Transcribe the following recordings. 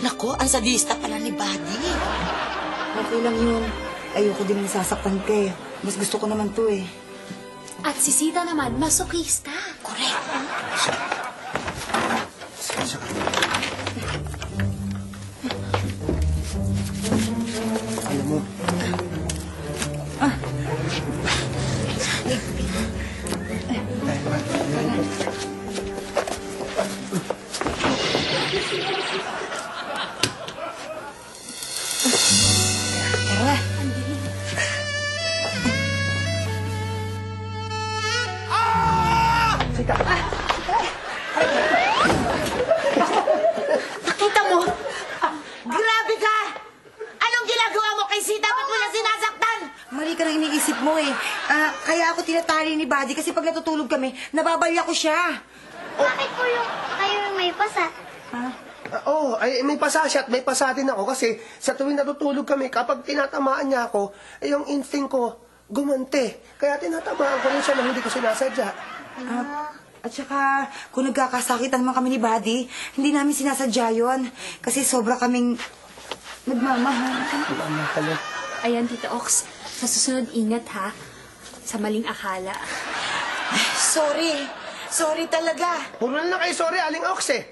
Nako, ang sadista pala ni Buddy. Okay lang yun. Ayoko din nasasaktan ka eh. Mas gusto ko naman to eh. At si Sita naman, masokista. Correct. Alam mo, Tara. Nakita mo? Grabe ka! Anong ginagawa mo kay Sita? Ba't mo na sinasaktan? Mali ka nang iniisip mo eh. Kaya ako tinatali ni Buddy kasi pag natutulog kami, nababalya ko siya. Bakit po kayo yung may pasa? ay, may pasa siya at may pasa din ako kasi sa tuwing natutulog kami, kapag tinatamaan niya ako, yung instinct ko, gumante. Kaya tinatamaan ko rin siya na hindi ko sinasadya. At saka, kung nagkakasakitan naman kami ni Buddy, hindi namin sinasadya yun. Kasi sobra kaming nagmamahal. Ayan, Tita Ox. Sa susunod, ingat ha. Sa maling akala. Sorry. Sorry talaga. Puro na lang kayo sorry, Aling Ox eh.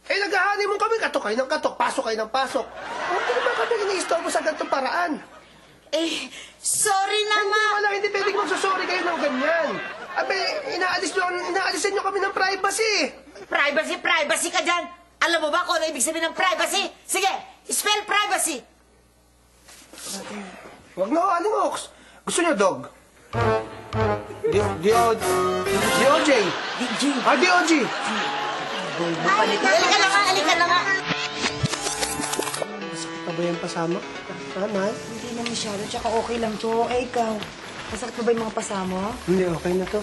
Naghahani mo kami, katok kayo ng katok, pasok kayo ng pasok. Hindi naman kami iniistorbo sa ganitong paraan. Sorry naman! Hindi pwedeng magsasorry kayo ng ganyan. Inaalisin nyo kami ng privacy. Privacy ka dyan! Alam mo ba kung ano ibig sabihin ng privacy? Sige, spell privacy! Huwag na ho, Aling Ox. Gusto niyo dog? D-O-J. D-O-G. Halika na nga! Masakit na ba yung pasama? Mahal? Hindi na masyado, tsaka okay lang to. Ikaw, masakit na ba yung mga pasamo? Hindi, okay na to.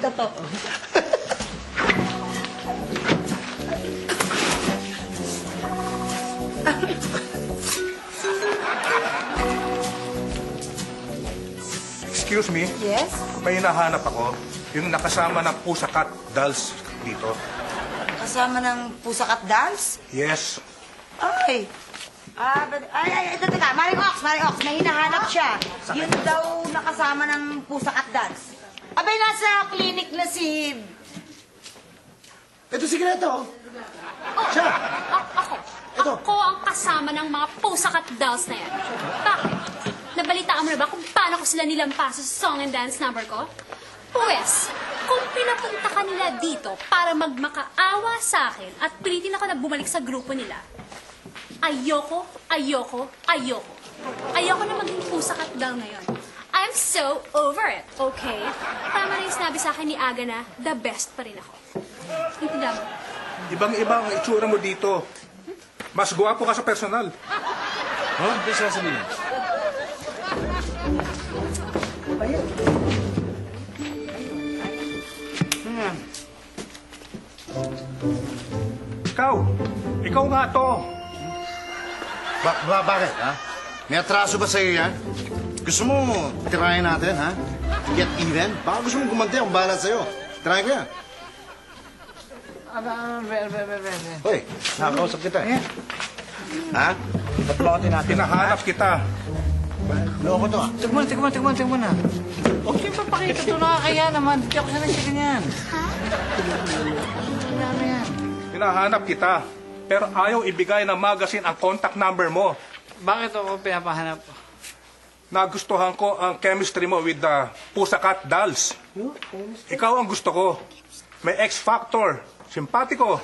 Totoo. Excuse me? Yes? May hinahanap ako. Yung nakasama ng Pussycat Dolls dito. Kasama ng Pussycat Dolls? Yes. Ay, ito, teka. Maring Ox, may hinahanap siya. Yun daw nakasama ng Pussycat Dolls. Abay, nasa clinic na si... Ito si Greto. Siya. Ako ang kasama ng mga Pussycat Dolls na yan. Bakit? Nabalitaan mo na ba kung paano ko sila nilampaso sa song and dance number ko? Pwes, kung pinapunta ka nila dito para magmakaawa sa akin at pilitin ako na bumalik sa grupo nila, ayoko na maging Pussycat Doll ngayon. I'm so over it, okay? Tama na yung sinabi sa akin ni Aga na the best pa rin ako. Intindihan mo? Ibang-ibang itsura mo dito. Mas guwapo ka sa personal. Hindi sasabihin. Ikaw nga to. Bakit, ha? May atraso ba sa'yo yan? Gusto mo tirahin natin, ha? Get even? Baka gusto mo gumanti, akong bahala sa'yo. Tirahin ko yan. Hoy, nakakausap kita eh. Ha? Ba't mo ako tinatin? Hinahanap kita. Loko to, ah. Tignan mo na. Huwag kayong papakita ito, nakakaya naman. Hindi ako sanay sa ganyan. Ano yan? Hinahanap kita. Pero ayaw ibigay ng magazine ang contact number mo. Bakit ako pinapahanap? Nagustuhan ko ang chemistry mo with the Pussycat Dolls. Ikaw ang gusto ko. May X-factor. Simpatiko.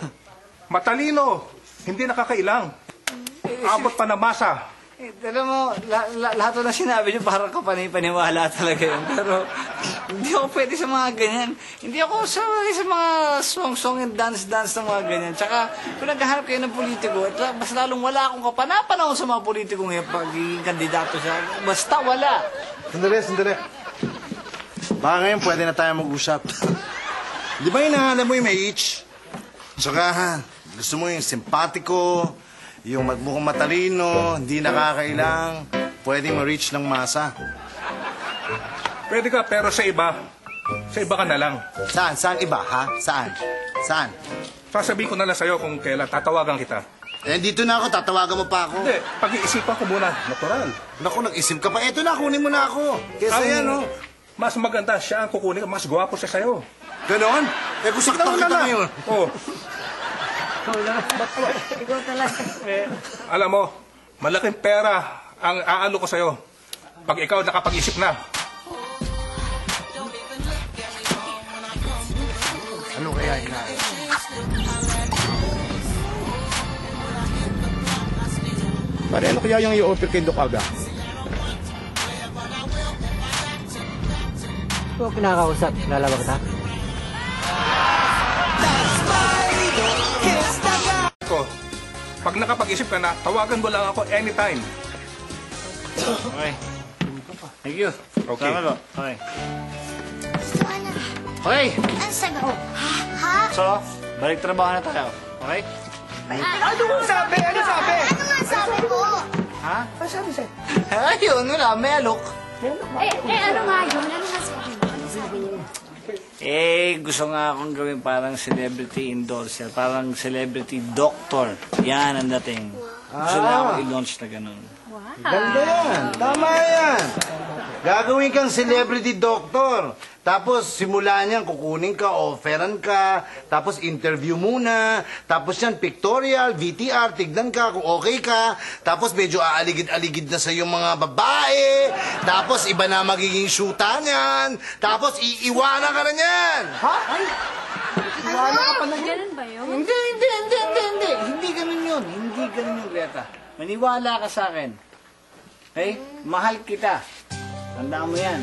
Matalino. Hindi nakakailang. Abot pa na masa. Alam mo, lahat na sinabi niyo parang kapanipaniwala talaga yun. Pero hindi ako pwede sa mga ganyan. Hindi ako sa mga song and dance na mga ganyan. Tsaka kung naghahanap kayo ng politiko, mas lalong wala akong kapanapanahon sa mga politikong yung pagiging kandidato sa... Basta wala. Sandali. Baka ngayon pwede na tayo mag-usap. Di ba hinahanap mo yung may itch? Saka gusto mo yung simpatiko, yung mukhang matalino, hindi nakakailang, pwedeng ma-reach ng masa. Pwede ka, pero sa iba. Sa iba ka na lang. Saan? Saan iba, ha? Saan? Saan? Sasabihin ko na lang sa'yo kung kailan tatawagan kita. Eh, dito na ako. Tatawagan mo pa ako. Hindi, pag-iisipan ko muna. Natural. Naku, nag-isim ka pa. Eto na, kunin mo na ako. Kesa yan, oh. Mas maganda siya ang kukunin. Mas gwapo siya sa'yo. Ganon? Eh, kung saktan kita ngayon. Oo. Alam mo, malaking pera ang aalo ko sa'yo. Pag ikaw nakapag-isip na. Ano kaya hinahin? Pare, ano kaya yung i-offer kay Doc Aga? Ito kinakausap. Lalaba kita? Ko, pag nakapag-isip ka na, tawagan mo lang ako anytime. Okay. Thank you. Okay. Salamat po. Okay. Gusto ka na. Okay. Ang sagot. Ha? So, balik trabaho na tayo. Okay? Ano mo sabi? Ano sabi? Ano nga sabi ko? Ha? Ano sabi sa'yo? Ayun, wala. May alok. Ano nga yun? Ano nga sabi mo? Ano sabi niyo? Gusto nga akong gawin parang celebrity endorser. Parang celebrity doctor. Yan ang dating. Gusto nga akong i-launch na ganun. Ganda yan. Tama yan. Gagawin kang celebrity doctor. Tapos, simula niyan, kukunin ka, offeran ka, tapos interview muna, tapos yan, pictorial, VTR, tignan ka kung okay ka, tapos medyo aaligid-aligid na sa yung mga babae, tapos iba na magiging shoota niyan, tapos iiwanan ka na niyan. Ha? Ay! Iwala ka pa na yun. Ganun ba yun? Hindi. Hindi ganun yun. Hindi ganun yun, Greta. Maniwala ka sa akin. Okay? Mahal kita. Tandaan mo yan.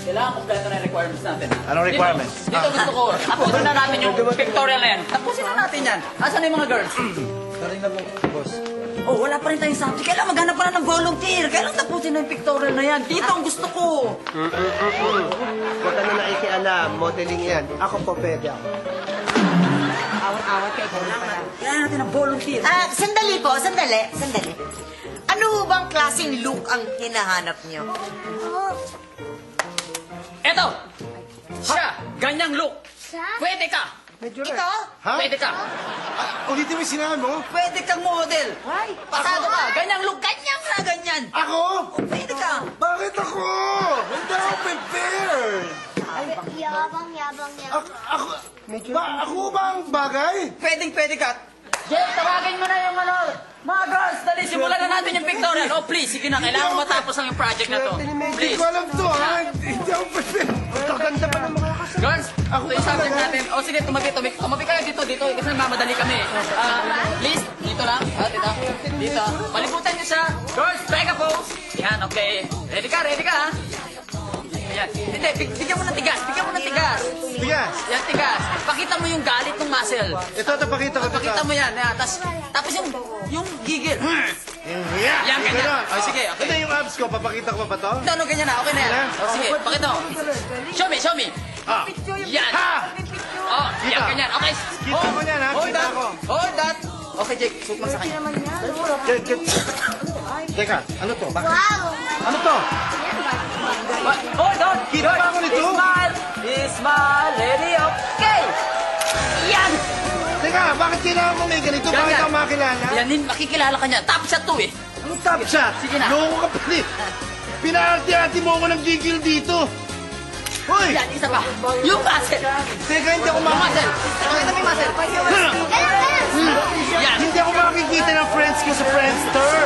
Kailangan kompleto na yung requirements natin. Anong requirements? Dito gusto ko. Tapusin na natin yung pictorial na yan. Tapusin na natin yan. Asan na yung mga girls? Oh, wala pa rin tayong subject. Kailangan maghanap pa na ng volunteer. Kailangan tapusin na yung pictorial na yan. Dito ang gusto ko. Huwag ka na nakikialam. Modeling yan. Ako po pwede ako. Awat-awat kay ikaw lang pala. Kailangan natin ng volunteer. Sandali po, sandali. Ano bang klaseng look ang hinahanap niyo? Eto! Siya! Ganyang look! Siya? Pwede ka! Ito? Ha? Pwede ka! Ulitin mo yung sinabi mo? Pwede kang model! Pasado ka! Ganyang look! Ganyan na ganyan! Ako? Pwede ka! Bakit ako? Hindi ako prepared. Yabang. Ako ba ang bagay? Pwede ka! Jay, tawagin mo na yung ano! Mga girls, dali, simulan na natin yung pictorial. Oh, please, sige na, kailangan matapos lang yung project na to. Hindi Please. ko alam to, ha? Hindi ako prepared. Kaganda pa ng mga kasama. Girls, ito yung subject natin. O sige, tumabi kayo dito, kasi mamadali kami. Please, dito lang. Dito. Palibutan niyo siya. Girls, back up pose. Yan, okay. Ready ka, ha? Yan. Hindi, bigyan mo ng tigas. Tigas. Yan, tigas. Pakita mo yung galit ng muscle. Ito, pakita ko. Pakita mo yan. Tapos yung gigil. Yan, ganyan. O, sige, okay. Ito yung abs ko. Papakita ko pa ba to? Ano, ganyan na. Okay na yan. O, sige, pakita mo. Show me. Ah. Yan. Ha! Oh, yan, ganyan. Okay. Kita mo yan, ha? Hold Kita that. ko. Hold that. Okay, Jake. Suit mo sa kanya. Teka, ano to? Bakit? Wow! Ano to? Hold on. Kita ba ako nito? Smile. Ready, okay. Yan. Teka, bakit kailangan mo may ganito? Bakit Ganyan. ako makilala? Yan, makikilala ka niya. Top shot to eh. Ang top shot? Sige na. Loko ka pala eh. Pinaarte-arte mo ako ng gigil dito. Hoy! Yan, isa pa. Yung muscle. Teka, hindi ako Yung muscle. Pakita mo yung muscle. Ganun! Yan. Hindi ako makikita ng friends ko sa Friendster.